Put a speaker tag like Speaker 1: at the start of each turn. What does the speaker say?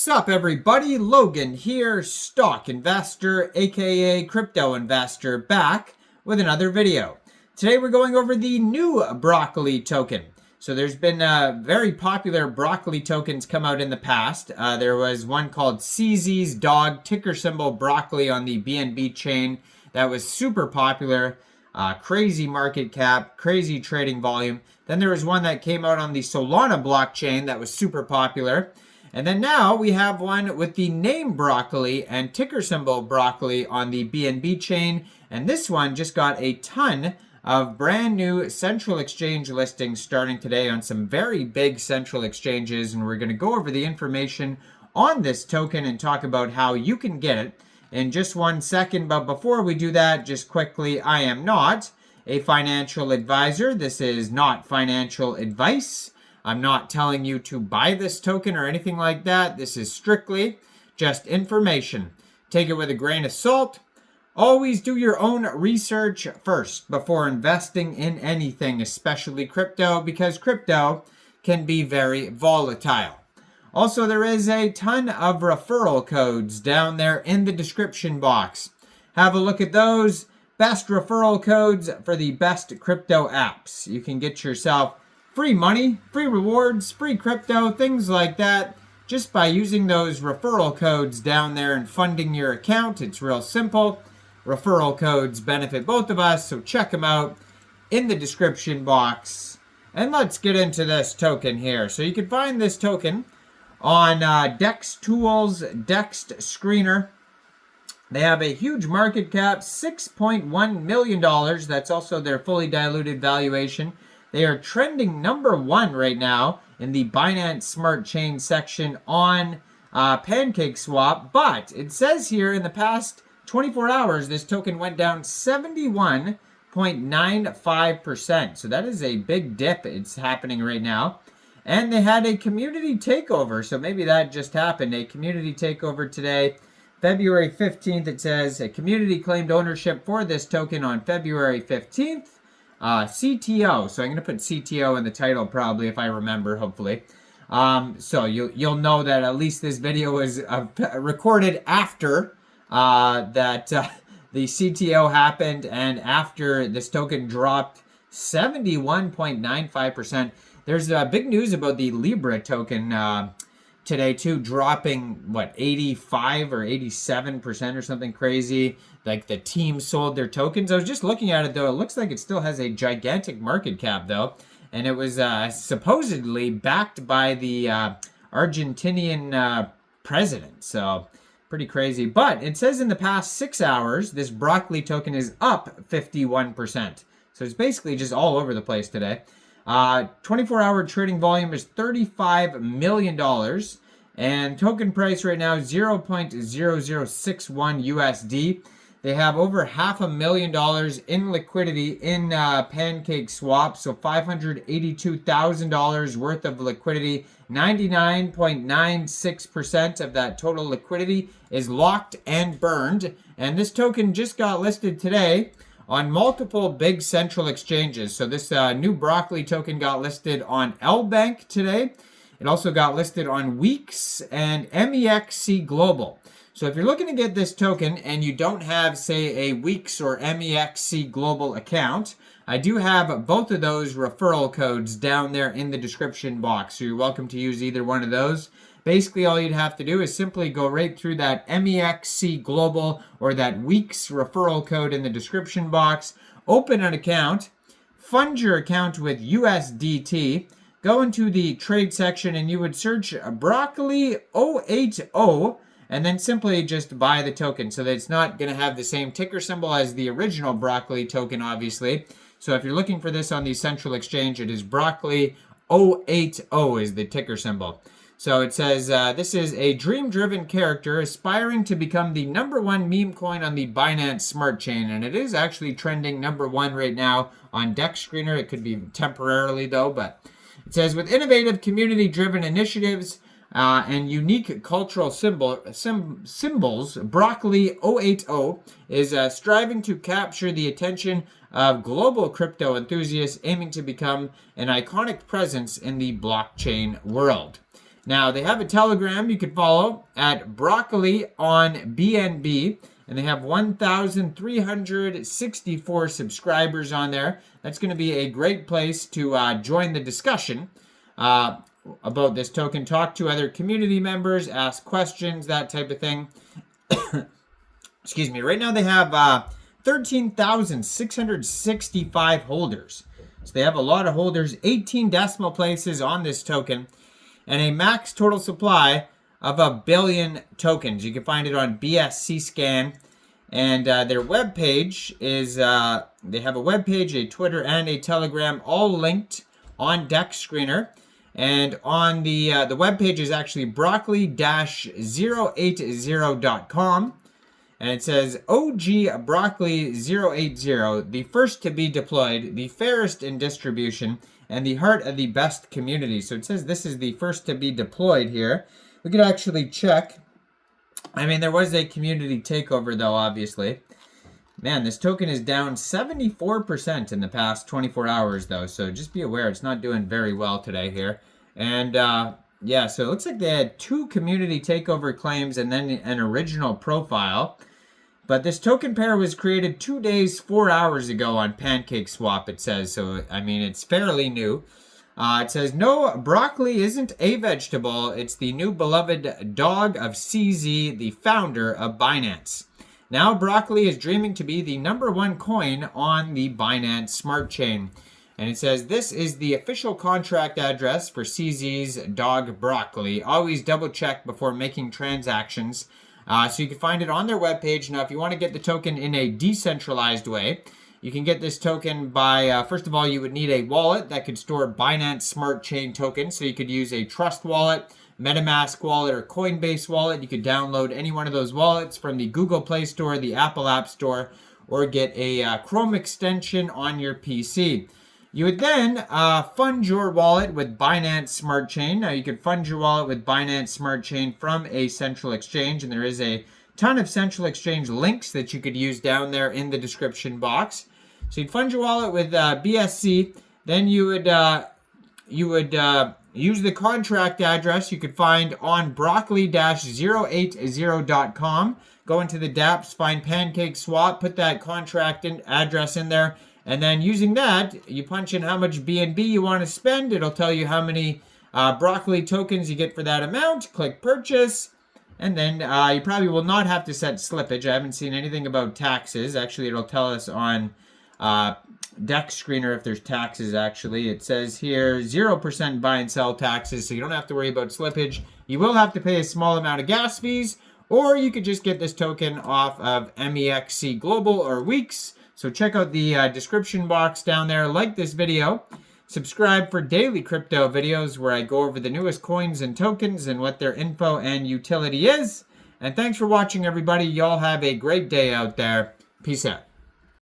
Speaker 1: Sup everybody, Logan here, stock investor aka crypto investor, back with another video. Today we're going over the new broccoli token. So there's been very popular broccoli tokens come out in the past. There was one called CZ's Dog, ticker symbol broccoli, on the BNB chain that was super popular. Crazy market cap, crazy trading volume. Then there was one that came out on the Solana blockchain that was super popular. And then now we have one with the name broccoli and ticker symbol broccoli on the BNB chain. And this one just got a ton of brand new central exchange listings starting today on some very big central exchanges. And we're going to go over the information on this token and talk about how you can get it in just 1 second. But before we do that, just quickly, I am not a financial advisor. This is not financial advice. I'm not telling you to buy this token or anything like that. This is strictly just information. Take it with a grain of salt. Always do your own research first before investing in anything, especially crypto, because crypto can be very volatile. Also, there is a ton of referral codes down there in the description box. Have a look at those. Best referral codes for the best crypto apps. You can get yourself free money, free rewards, free crypto, things like that, just by using those referral codes down there and funding your account. It's real simple. Referral codes benefit both of us, so check them out in the description box. And let's get into this token here. So you can find this token on Dex Tools, Dex Screener. They have a huge market cap, $6.1 million. That's also their fully diluted valuation. They are trending #1 right now in the Binance Smart Chain section on PancakeSwap. But it says here in the past 24 hours, this token went down 71.95%. So that is a big dip. It's happening right now. And they had a community takeover. So maybe that just happened. A community takeover today. February 15th, it says a community claimed ownership for this token on February 15th. CTO, so I'm going to put CTO in the title probably if I remember, hopefully. So you'll know that at least this video was recorded after the CTO happened and after this token dropped 71.95%. There's big news about the Libra token today too, dropping 85 or 87% or something crazy. Like the team sold their tokens. I was just looking at it though. It looks like it still has a gigantic market cap though. And it was supposedly backed by the Argentinian president. So pretty crazy. But it says in the past 6 hours, this broccoli token is up 51%. So it's basically just all over the place today. 24-hour trading volume is $35 million. And token price right now is 0.0061 USD. They have over $500,000 in liquidity in PancakeSwap, so $582,000 worth of liquidity. 99.96% of that total liquidity is locked and burned. And this token just got listed today on multiple big central exchanges. So this new broccoli token got listed on Lbank today. It also got listed on WEEX and Mexc Global. So if you're looking to get this token and you don't have, say, a WEEX or Mexc Global account, I do have both of those referral codes down there in the description box. So you're welcome to use either one of those. Basically, all you'd have to do is simply go right through that Mexc Global or that WEEX referral code in the description box, open an account, fund your account with USDT, go into the trade section and you would search BROCCOLI080 and then simply just buy the token. So that it's not going to have the same ticker symbol as the original broccoli token, obviously. So if you're looking for this on the central exchange, it is BROCCOLI080 is the ticker symbol. So it says, this is a dream-driven character aspiring to become the #1 meme coin on the Binance Smart Chain. And it is actually trending #1 right now on Dex Screener. It could be temporarily, though. But it says, with innovative community-driven initiatives and unique cultural symbols, BROCCOLI080 is striving to capture the attention of global crypto enthusiasts, aiming to become an iconic presence in the blockchain world. Now, they have a Telegram you can follow at Broccoli on BNB, and they have 1,364 subscribers on there. That's going to be a great place to join the discussion about this token, talk to other community members, ask questions, that type of thing. Excuse me. Right now they have 13,665 holders. So they have a lot of holders, 18 decimal places on this token, and a max total supply of 1 billion tokens. You can find it on BSC Scan. And their webpage is, they have a webpage, a Twitter, and a Telegram, all linked on Dex Screener. And on the webpage is actually broccoli080.com. And it says, OG BROCCOLI080, the first to be deployed, the fairest in distribution, and the heart of the best community. So it says this is the first to be deployed here. We could actually check. I mean, there was a community takeover, though, obviously. Man, this token is down 74% in the past 24 hours, though. So just be aware, it's not doing very well today here. And, yeah, so it looks like they had 2 community takeover claims and then an original profile. But this token pair was created 2 days, 4 hours ago on PancakeSwap, it says. So, I mean, it's fairly new. It says, no, broccoli isn't a vegetable. It's the new beloved dog of CZ, the founder of Binance. Now, Broccoli is dreaming to be the #1 coin on the Binance Smart Chain. And it says, this is the official contract address for CZ's dog Broccoli. Always double check before making transactions. So you can find it on their webpage. Now, if you want to get the token in a decentralized way, you can get this token by, first of all, you would need a wallet that could store Binance Smart Chain tokens. So you could use a Trust wallet, MetaMask wallet, or Coinbase wallet. You could download any one of those wallets from the Google Play Store, the Apple App Store, or get a Chrome extension on your PC. You would then fund your wallet with Binance Smart Chain. Now, you could fund your wallet with Binance Smart Chain from a central exchange, and there is a ton of central exchange links that you could use down there in the description box. So you'd fund your wallet with BSC, then you would use the contract address you could find on broccoli080.com. Go into the dApps, find PancakeSwap, put that contract address in there, and then using that, you punch in how much BNB you want to spend. It'll tell you how many Broccoli tokens you get for that amount. Click purchase. And then you probably will not have to set slippage. I haven't seen anything about taxes. Actually, it'll tell us on Dex Screener if there's taxes, actually. It says here 0% buy and sell taxes, so you don't have to worry about slippage. You will have to pay a small amount of gas fees, or you could just get this token off of Mexc Global or WEEX. So check out the description box down there. Like this video. Subscribe for daily crypto videos where I go over the newest coins and tokens and what their info and utility is. And thanks for watching, everybody. Y'all have a great day out there. Peace out.